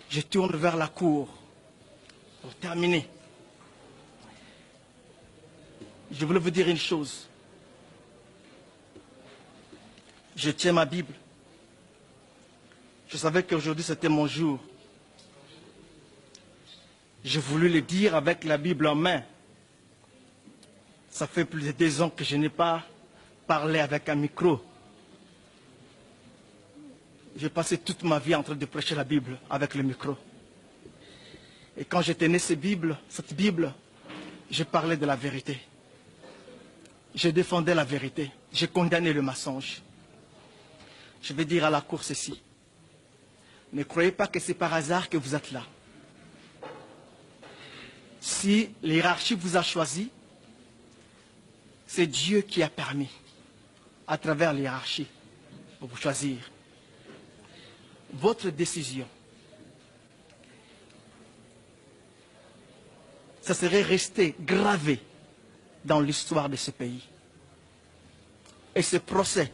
Je tourne vers la cour pour terminer. Je voulais vous dire une chose. Je tiens ma Bible. Je savais qu'aujourd'hui c'était mon jour. J'ai voulu le dire avec la Bible en main. Ça fait plus de 2 ans que je n'ai pas parlé avec un micro. J'ai passé toute ma vie en train de prêcher la Bible avec le micro. Et quand j'ai tenu cette Bible, je parlais de la vérité. Je défendais la vérité. Je condamnais le mensonge. Je vais dire à la cour ceci. Ne croyez pas que c'est par hasard que vous êtes là. Si l'hiérarchie vous a choisi, c'est Dieu qui a permis, à travers l'hiérarchie, pour vous choisir. Votre décision, ça serait resté gravé dans l'histoire de ce pays. Et ce procès,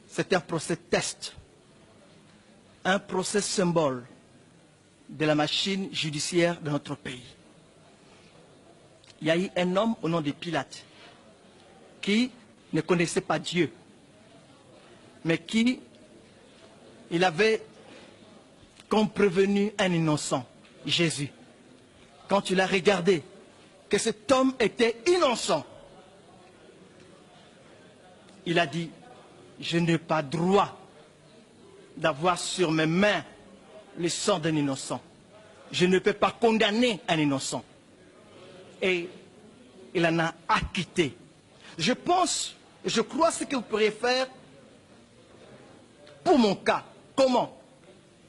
c'est un procès test, un procès symbole de la machine judiciaire de notre pays. Il y a eu un homme au nom de Pilate qui ne connaissait pas Dieu, mais qui il avait comme prévenu un innocent, Jésus. Quand il a regardé que cet homme était innocent, il a dit, je n'ai pas droit d'avoir sur mes mains le sang d'un innocent. Je ne peux pas condamner un innocent. Et il en a acquitté. Je crois ce que vous pourriez faire pour mon cas. Comment?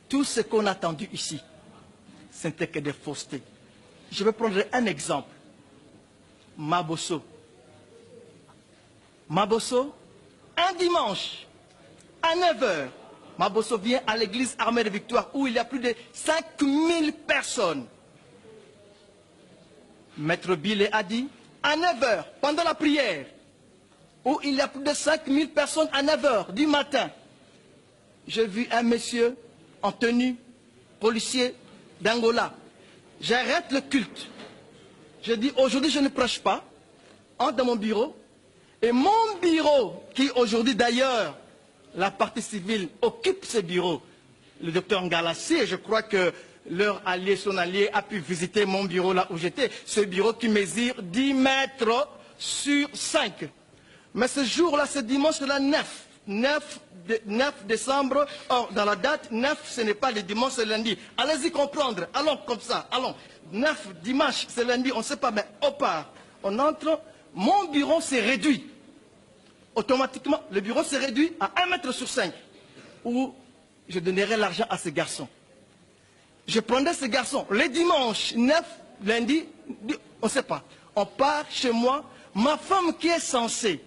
Tout ce qu'on a entendu ici, ce n'était que des faussetés. Je vais prendre un exemple. Mabosso. Mabosso, un dimanche, à 9 h, Mabosso vient à l'église Armée de Victoire où il y a plus de 5000 personnes. Maître Billet a dit, à 9 h, pendant la prière, où il y a plus de 5000 personnes à 9 h du matin, j'ai vu un monsieur en tenue, policier d'Angola. J'arrête le culte. Je dis, aujourd'hui je ne prêche pas. Entre dans mon bureau. Et mon bureau, qui aujourd'hui d'ailleurs, la partie civile occupe ce bureau, le docteur Ngalassi, je crois que leur allié, son allié, a pu visiter mon bureau là où j'étais. Ce bureau qui mesure 10 mètres sur 5. Mais ce jour-là, ce dimanche, là, 9 décembre, or dans la date, 9 ce n'est pas le dimanche, c'est lundi. Allez-y comprendre, allons comme ça, allons. 9 dimanche, c'est lundi, on ne sait pas, mais on part. On entre, mon bureau s'est réduit. Automatiquement, le bureau s'est réduit à 1 mètre sur 5. Où je donnerai l'argent à ce garçon. Je prendrai ce garçon, le dimanche, 9, lundi, on ne sait pas. On part chez moi, ma femme qui est censée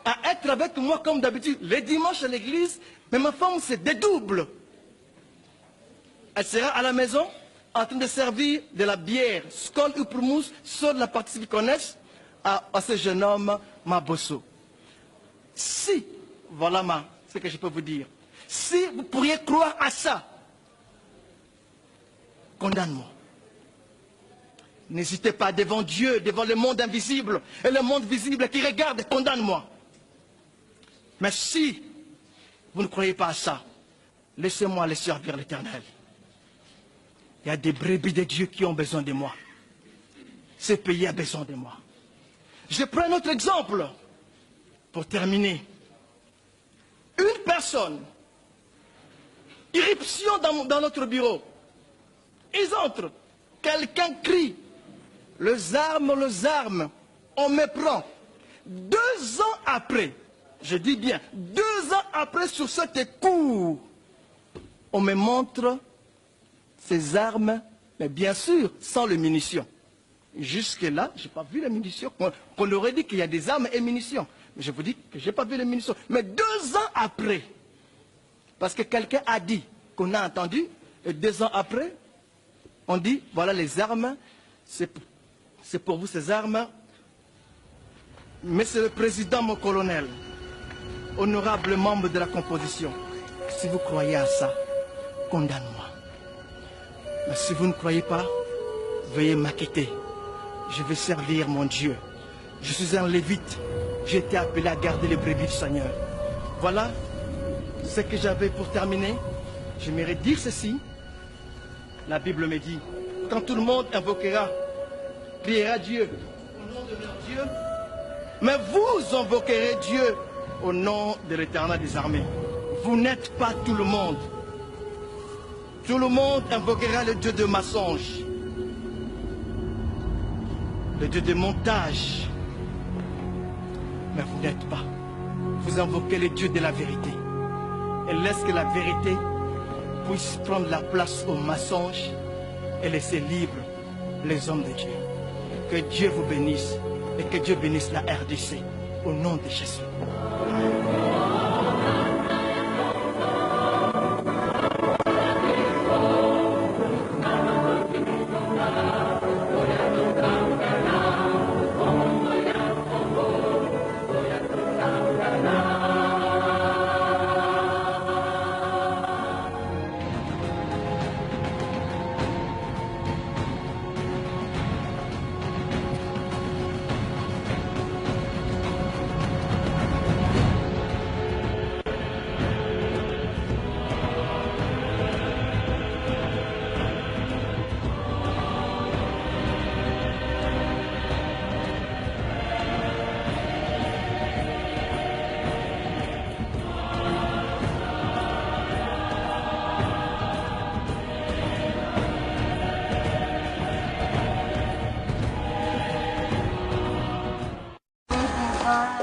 à être avec moi comme d'habitude, les dimanches à l'église, mais ma femme se dédouble. Elle sera à la maison en train de servir de la bière, Skol ou Prumous, seule la partie qu'ils connaissent, à ce jeune homme, Mabosso. Si, voilà ce que je peux vous dire, si vous pourriez croire à ça, condamne-moi. N'hésitez pas devant Dieu, devant le monde invisible et le monde visible qui regarde, condamne-moi. Mais si vous ne croyez pas à ça, laissez-moi aller servir l'Éternel. Il y a des brebis de Dieu qui ont besoin de moi. Ce pays a besoin de moi. Je prends un autre exemple pour terminer. Une personne, irruption dans notre bureau. Ils entrent, quelqu'un crie, les armes, on me prend. 2 ans après, je dis bien, 2 ans après sur cette cour, on me montre ces armes, mais bien sûr, sans les munitions. Jusque-là, je n'ai pas vu les munitions. On aurait dit qu'il y a des armes et munitions. Mais je vous dis que je n'ai pas vu les munitions. Mais 2 ans après, parce que quelqu'un a dit qu'on a entendu, et 2 ans après, on dit, voilà les armes, c'est pour vous ces armes. Monsieur le Président, mon colonel, honorable membre de la composition, si vous croyez à ça, condamne-moi. Mais si vous ne croyez pas, veuillez m'acquitter. Je vais servir mon Dieu. Je suis un lévite. J'ai été appelé à garder les brebis du Seigneur. Voilà ce que j'avais pour terminer. J'aimerais dire ceci. La Bible me dit, quand tout le monde invoquera, priera Dieu au nom de leur Dieu, mais vous invoquerez Dieu au nom de l'Éternel des armées. Vous n'êtes pas tout le monde. Tout le monde invoquera le Dieu de mensonge, le Dieu de montage. Mais vous n'êtes pas. Vous invoquez le Dieu de la vérité. Et laisse que la vérité puisse prendre la place au mensonge et laisser libre les hommes de Dieu. Que Dieu vous bénisse et que Dieu bénisse la RDC au nom de Jésus.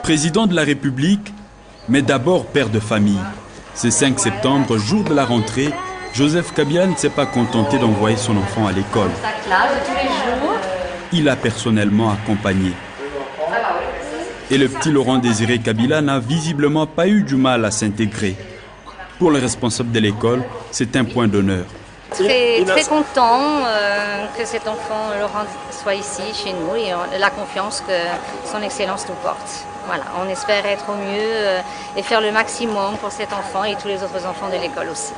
Président de la République, mais d'abord père de famille. Ce 5 septembre, jour de la rentrée, Joseph Kabila ne s'est pas contenté d'envoyer son enfant à l'école. Il l'a personnellement accompagné. Et le petit Laurent Désiré Kabila n'a visiblement pas eu du mal à s'intégrer. Pour le responsable de l'école, c'est un point d'honneur. Très content que cet enfant Laurent soit ici, chez nous, et la confiance que son Excellence nous porte. Voilà, on espère être au mieux et faire le maximum pour cet enfant et tous les autres enfants de l'école aussi.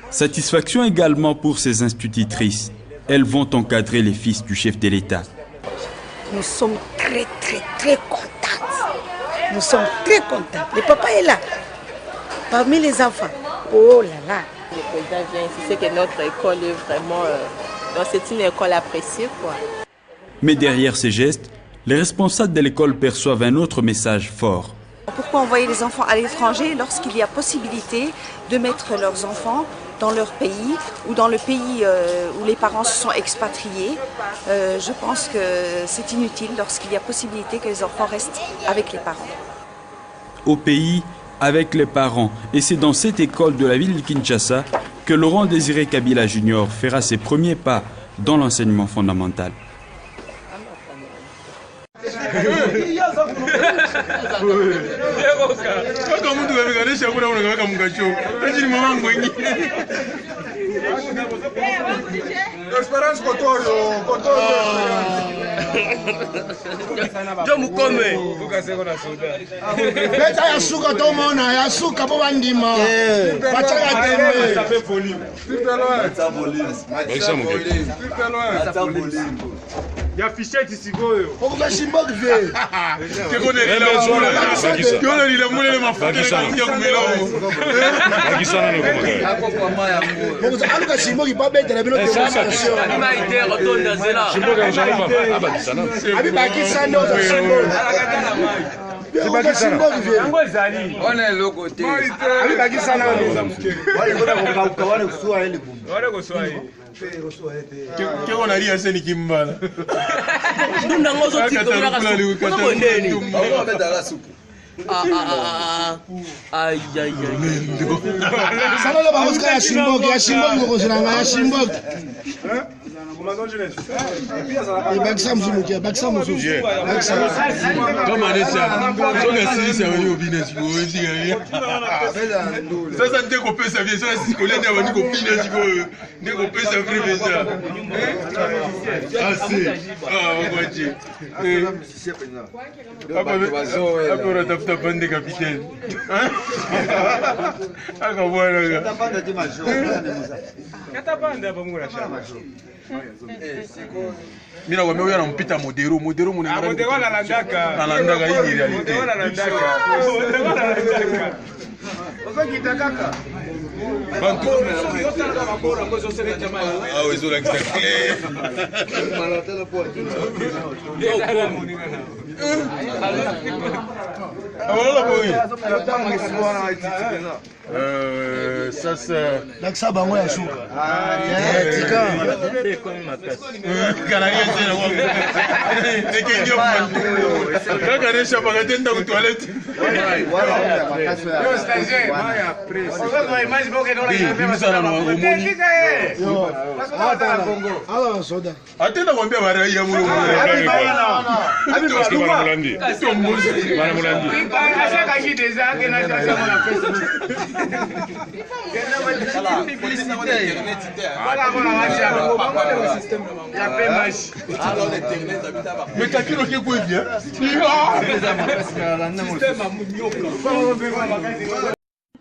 Satisfaction également pour ces institutrices. Elles vont encadrer les fils du chef de l'État. Nous sommes très contents. Nous sommes très contents. Le papa est là, parmi les enfants. Oh là là. Le président vient ici, c'est que notre école est vraiment... c'est une école appréciée, quoi. Mais derrière ces gestes, les responsables de l'école perçoivent un autre message fort. Pourquoi envoyer les enfants à l'étranger lorsqu'il y a possibilité de mettre leurs enfants dans leur pays ou dans le pays où les parents se sont expatriés? Je pense que c'est inutile lorsqu'il y a possibilité que les enfants restent avec les parents. Au pays, avec les parents. Et c'est dans cette école de la ville de Kinshasa que Laurent Désiré Kabila Junior fera ses premiers pas dans l'enseignement fondamental. Mina kwa mewe na mpita modero analandaka hii realite. Bantu ah wezo la kisakle. Ça c'est Laksa bango ya shuka.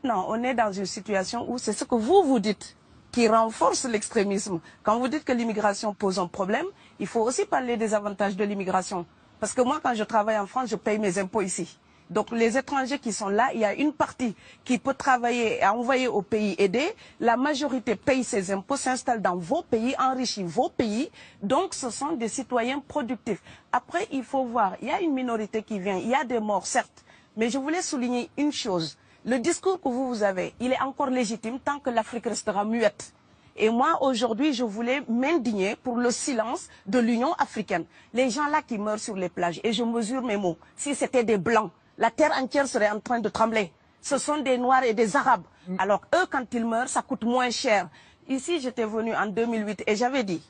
Non, on est dans une situation où c'est ce que vous dites qui renforce l'extrémisme. Quand vous dites que l'immigration pose un problème, il faut aussi parler des avantages de l'immigration. Parce que moi, quand je travaille en France, je paye mes impôts ici. Donc les étrangers qui sont là, il y a une partie qui peut travailler et envoyer au pays aider. La majorité paye ses impôts, s'installe dans vos pays, enrichit vos pays. Donc ce sont des citoyens productifs. Après, il faut voir, il y a une minorité qui vient, il y a des morts, certes. Mais je voulais souligner une chose. Le discours que vous avez, il est encore légitime tant que l'Afrique restera muette. Et moi, aujourd'hui, je voulais m'indigner pour le silence de l'Union africaine. Les gens là qui meurent sur les plages, et je mesure mes mots, si c'était des Blancs, la terre entière serait en train de trembler. Ce sont des Noirs et des Arabes. Alors eux, quand ils meurent, ça coûte moins cher. Ici, j'étais venu en 2008 et j'avais dit,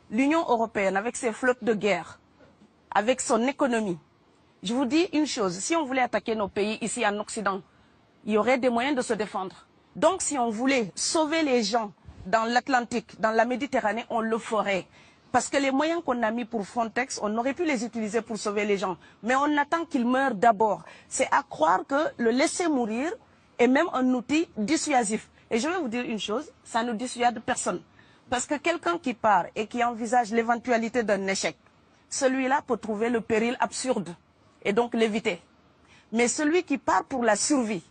l'Union européenne, avec ses flottes de guerre, avec son économie, je vous dis une chose, si on voulait attaquer nos pays ici en Occident, il y aurait des moyens de se défendre. Donc si on voulait sauver les gens dans l'Atlantique, dans la Méditerranée, on le ferait. Parce que les moyens qu'on a mis pour Frontex, on aurait pu les utiliser pour sauver les gens. Mais on attend qu'ils meurent d'abord. C'est à croire que le laisser mourir est même un outil dissuasif. Et je vais vous dire une chose, ça ne dissuade personne. Parce que quelqu'un qui part et qui envisage l'éventualité d'un échec, celui-là peut trouver le péril absurde et donc l'éviter. Mais celui qui part pour la survie,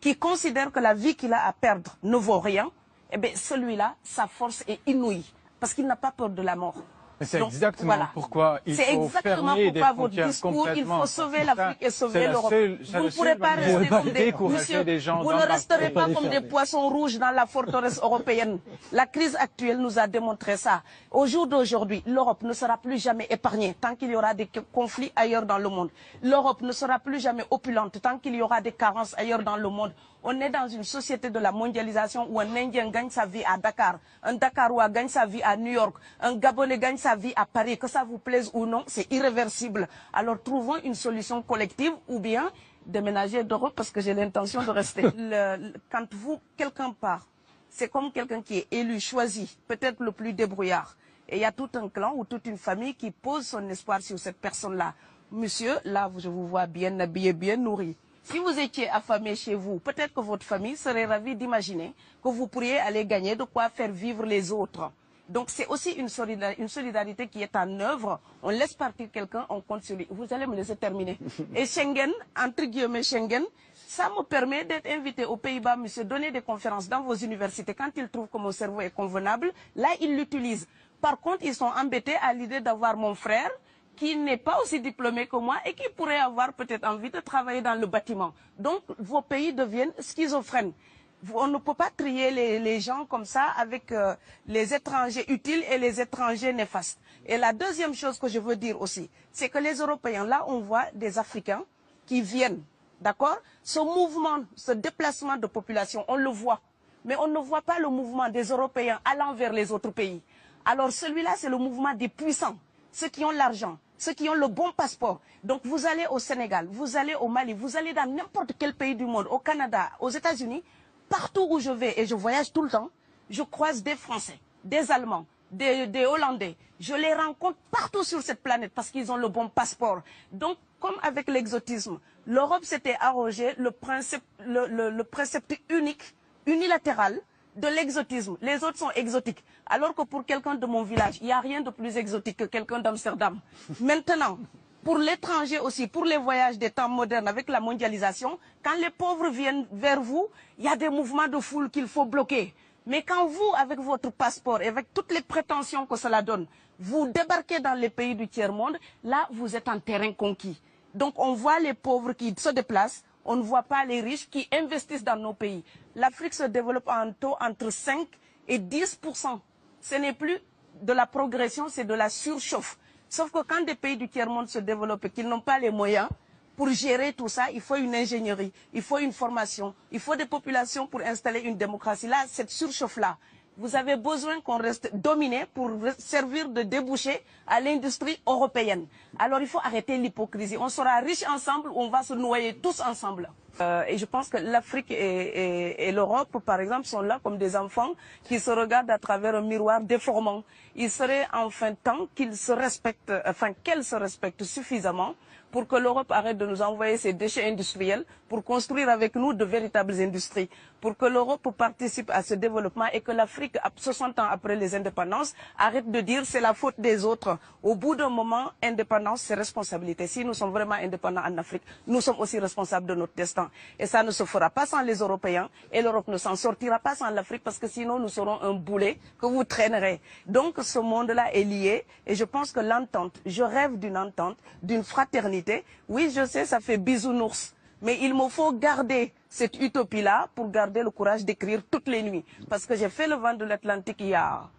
qui considère que la vie qu'il a à perdre ne vaut rien, eh bien celui-là, sa force est inouïe. Parce qu'il n'a pas peur de la mort. C'est exactement pourquoi il faut fermer des frontières complètement. Il faut sauver l'Afrique et sauver l'Europe. Vous ne pourrez pas rester comme des gens. Vous ne resterez pas comme des poissons rouges dans la forteresse européenne. La crise actuelle nous a démontré ça. Au jour d'aujourd'hui, l'Europe ne sera plus jamais épargnée tant qu'il y aura des conflits ailleurs dans le monde. L'Europe ne sera plus jamais opulente tant qu'il y aura des carences ailleurs dans le monde. On est dans une société de la mondialisation où un Indien gagne sa vie à Dakar, un Dakarois gagne sa vie à New York, un Gabonais gagne sa vie à Paris. Que ça vous plaise ou non, c'est irréversible. Alors trouvons une solution collective ou bien déménager d'Europe parce que j'ai l'intention de rester. Quand quelqu'un part, c'est comme quelqu'un qui est élu, choisi, peut-être le plus débrouillard. Et il y a tout un clan ou toute une famille qui pose son espoir sur cette personne-là. Monsieur, là, je vous vois bien habillé, bien nourri. Si vous étiez affamé chez vous, peut-être que votre famille serait ravie d'imaginer que vous pourriez aller gagner de quoi faire vivre les autres. Donc c'est aussi une solidarité qui est en œuvre. On laisse partir quelqu'un, on compte sur lui. Vous allez me laisser terminer. Et Schengen, entre guillemets Schengen, ça me permet d'être invité aux Pays-Bas, monsieur, donner des conférences dans vos universités. Quand ils trouvent que mon cerveau est convenable, là, ils l'utilisent. Par contre, ils sont embêtés à l'idée d'avoir mon frère, qui n'est pas aussi diplômé que moi et qui pourrait avoir peut-être envie de travailler dans le bâtiment. Donc, vos pays deviennent schizophrènes. On ne peut pas trier les gens comme ça avec les étrangers utiles et les étrangers néfastes. Et la deuxième chose que je veux dire aussi, c'est que les Européens, là, on voit des Africains qui viennent, d'accord? Ce mouvement, ce déplacement de population, on le voit. Mais on ne voit pas le mouvement des Européens allant vers les autres pays. Alors celui-là, c'est le mouvement des puissants, ceux qui ont l'argent, ceux qui ont le bon passeport. Donc vous allez au Sénégal, vous allez au Mali, vous allez dans n'importe quel pays du monde, au Canada, aux États-Unis, partout où je vais, et je voyage tout le temps, je croise des Français, des Allemands, des Hollandais. Je les rencontre partout sur cette planète parce qu'ils ont le bon passeport. Donc, comme avec l'exotisme, l'Europe s'était arrogé le précepte unique, unilatéral, de l'exotisme. Les autres sont exotiques. Alors que pour quelqu'un de mon village, il n'y a rien de plus exotique que quelqu'un d'Amsterdam. Maintenant, pour l'étranger aussi, pour les voyages des temps modernes avec la mondialisation, quand les pauvres viennent vers vous, il y a des mouvements de foule qu'il faut bloquer. Mais quand vous, avec votre passeport et avec toutes les prétentions que cela donne, vous débarquez dans les pays du tiers-monde, là, vous êtes en terrain conquis. Donc, on voit les pauvres qui se déplacent, on ne voit pas les riches qui investissent dans nos pays. L'Afrique se développe en taux entre 5 et 10%. Ce n'est plus de la progression, c'est de la surchauffe. Sauf que quand des pays du tiers-monde se développent et qu'ils n'ont pas les moyens, pour gérer tout ça, il faut une ingénierie, il faut une formation, il faut des populations pour installer une démocratie. Là, cette surchauffe-là, vous avez besoin qu'on reste dominé pour servir de débouché à l'industrie européenne. Alors il faut arrêter l'hypocrisie. On sera riches ensemble ou on va se noyer tous ensemble. Et je pense que l'Afrique et l'Europe, par exemple, sont là comme des enfants qui se regardent à travers un miroir déformant. Il serait enfin temps qu'ils se respectent, enfin qu'elles se respectent suffisamment pour que l'Europe arrête de nous envoyer ses déchets industriels pour construire avec nous de véritables industries, pour que l'Europe participe à ce développement et que l'Afrique, 60 ans après les indépendances, arrête de dire c'est la faute des autres. Au bout d'un moment, indépendance, c'est responsabilité. Si nous sommes vraiment indépendants en Afrique, nous sommes aussi responsables de notre destin. Et ça ne se fera pas sans les Européens et l'Europe ne s'en sortira pas sans l'Afrique parce que sinon nous serons un boulet que vous traînerez. Donc ce monde-là est lié et je pense que l'entente, je rêve d'une entente, d'une fraternité. Oui, je sais, ça fait bisounours. Mais il me faut garder cette utopie-là pour garder le courage d'écrire toutes les nuits. Parce que j'ai fait le vent de l'Atlantique il y a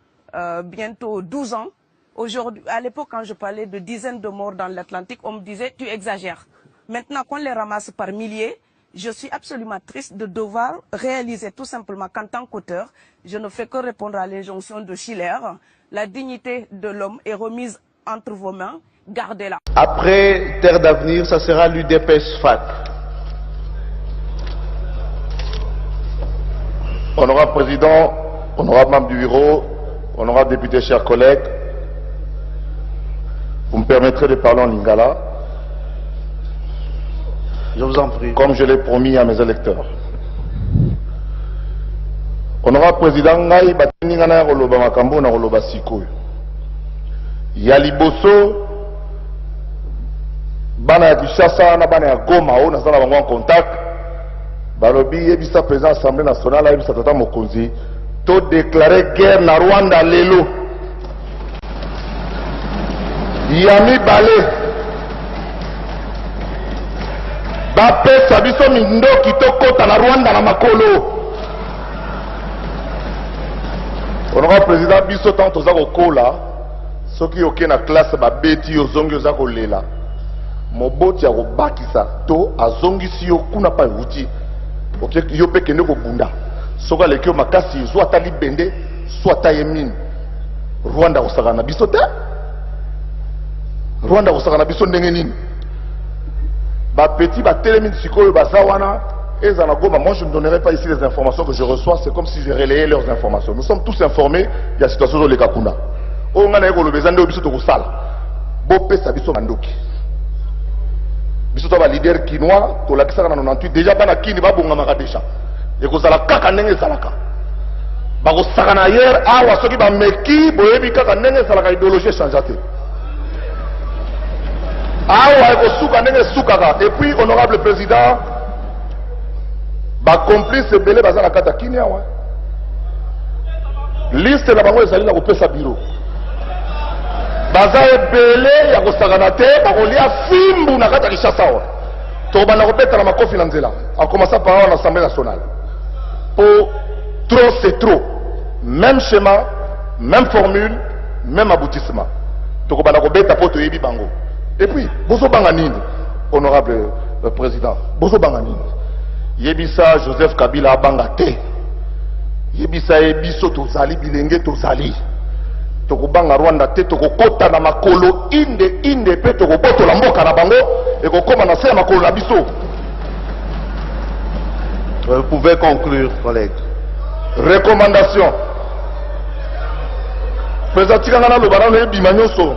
bientôt 12 ans. Aujourd'hui, à l'époque, quand je parlais de dizaines de morts dans l'Atlantique, on me disait « tu exagères ». Maintenant qu'on les ramasse par milliers, je suis absolument triste de devoir réaliser tout simplement qu'en tant qu'auteur, je ne fais que répondre à l'injonction de Schiller. La dignité de l'homme est remise entre vos mains, gardez-la. Après Terre d'avenir, ça sera l'UDPS FAT. Honorable Président, honorable membre du bureau, honorable député, chers collègues, vous me permettrez de parler en lingala. Je vous en prie. Comme je l'ai promis à mes électeurs. Honorable Président, ngai batinga na koloba makambo na koloba sikoyo. Ya liboso bana ya Kinshasa na bana ya Goma o na sala bango en contact. Balobi yebisa président Assemblée nationale yebisa tata mokonzi to déclarer guerre na Rwanda lelo. Yami balé. Bapesa biso mindoki tokota na Rwanda na makolo. Honorable Président, biso tant toza kokola soki yoke na classe babeti yozongi oza kolela. Moboti ya kobakisa to azongisi yo kuna pa wuti. Ok, yo pe kende ko bunda. Soka lekio makasi zo atali bende, so ataye mine. Rwanda kosaka na biso te. Rwanda kosaka na biso ndenge nini? Ba petit ba télémine sikoyo bazawana ezana Goma. Moi je ne donnerai pas ici les informations que je reçois, c'est comme si je relayais leurs informations. Nous sommes tous informés de la situation de l'Ekakuna. O ngana eko lobezande biso to kosala. Bo pesa biso mandoki. Biso to ba leader kinois to lakisaka na 98 déjà bana kini ba bonga maka déjà. Eko zala kaka ndenge zalaka. Ba ko saka na hier awa soki ba meki boyebi kaka ndenge zalaka idéologie changeate. Et puis, honorable président, complice belé baza na kata Kenya wa. Liste na bango ezali na kopesa bureau. Baza belé ya kosakana te, bakolia fimbu na kata Kinshasa wa. To bana kopeta na makofi na nzela. En commençant par l'Assemblée nationale. Pour trop c'est trop. Même schéma, même formule, même aboutissement. To bana kopeta po to yebi bango. Et puis, Bozo Banganine, honorable président, Bozo Banganine, Yebisa Joseph Kabila Bangate, Yebisa Ebiso Tozali, Bilenge Tozali, tokobanga Rwanda te tokokota na makolo inde pe tokobotola mboka na bango ekokoma na se ya makolo na biso. Vous pouvez conclure, collègue. Recommandation. Président Tigana le baron Bimanyoso.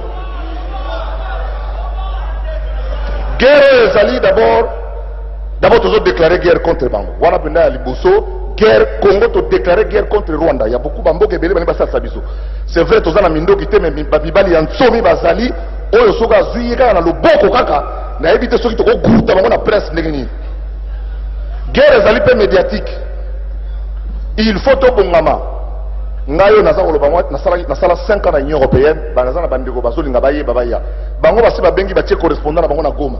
Guerre ezali d'abord toujours déclaré guerre contre Bango. Wana penda ya liboso guerre Congo to déclaré guerre contre Rwanda. Il y a beaucoup bamboke belé bani basa sabiso. C'est vrai tozana mindoki te mais babibali ya nsomi bazali oyo soka zuika na loboko kaka na éviter soki to ko guruta bango na presse ndengeni. Guerre ezali pe médiatique. Il faut to bongama. Ngayo naza koloba moi nasala 5 ans na Union européenne, banaza na bandeko bazolinga baye babaya. Bango basi babengi batie correspondant na bango na Goma.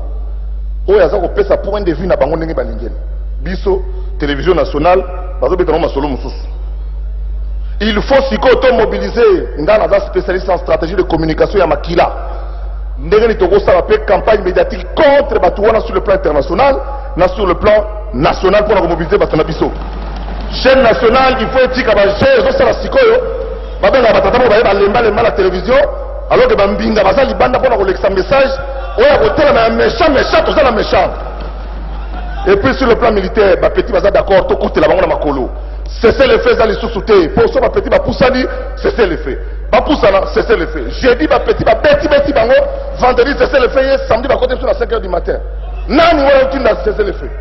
Oyo aza ko pesa point de vue na bango ndenge balingeni. Biso télévision nationale bazobeta na solo mususu. Il faut siko to mobiliser ngana za spécialiste en stratégie de communication ya makila. Ndenge ni toko sala pe campagne médiatique contre Batouana sur le plan international, na sur le plan national pour mobiliser batana biso. Chaîne nationale, il faut être capable de faire la sikoyo. Babenga batata mo baye balemba la télévision alors que bambinga bazali banda pour collecter message. Oya kotela na méchant tout ça la méchant. Et puis sur le plan militaire, ba petit baza d'accord to kotela bango na makolo. Cessez les faits ali sous-souté. Pour ça ba petit ba poussani, cessez les faits. Ba poussana, cessez les faits. Jeudi ba petit ba beti bango, vendredi cessez les faits, samedi ba côté sur la 5h du matin. Nani wala utinda cessez les faits.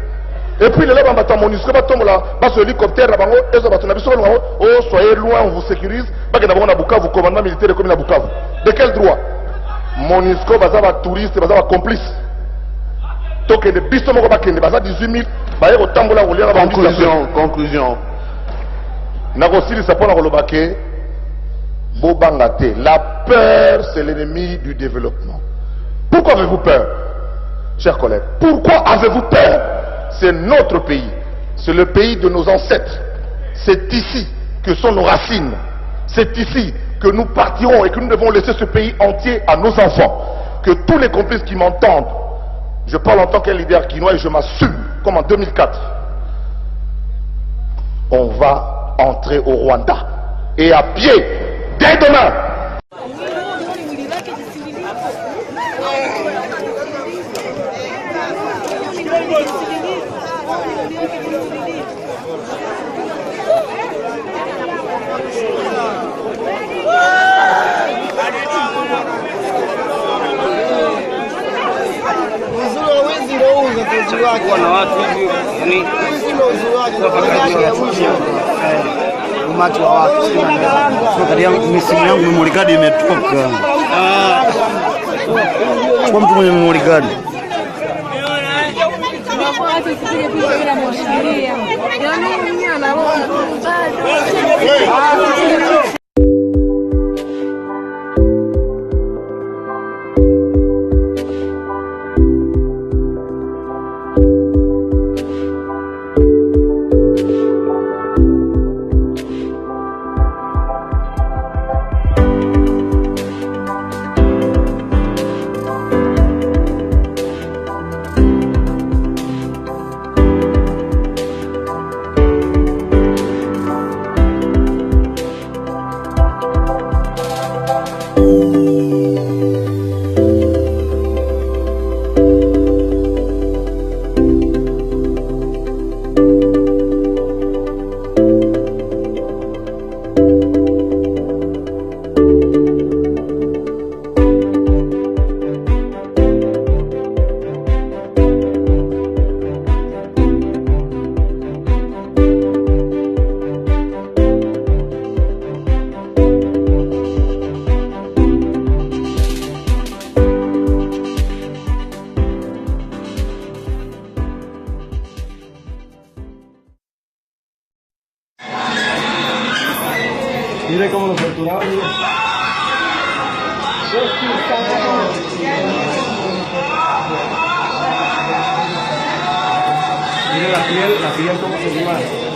Et puis les gens qui MONUSCO passent l'hélicoptère, soyez loin, on vous sécurise. Vous commandement militaire de commune à Bukavu. De quel droit? MONUSCO va touriste, va complice. Donc de bisto moko bakende baza 18 000 tambola kolia ba conclusion. Nakosili sapona kolobake bobanga te. La peur c'est l'ennemi du développement. Pourquoi avez-vous peur? Chers collègues, pourquoi avez-vous peur? C'est notre pays, c'est le pays de nos ancêtres. C'est ici que sont nos racines. C'est ici que nous partirons et que nous devons laisser ce pays entier à nos enfants. Que tous les complices qui m'entendent, je parle en tant qu'un leader quinois et je m'assume, comme en 2004, on va entrer au Rwanda. Et à pied, dès demain. Umati wa watu katika misimu yangu memory card imetoka. Kwa mtu mwenye memory card Mire cómo lo torturaban. Mire la piel cómo se quema.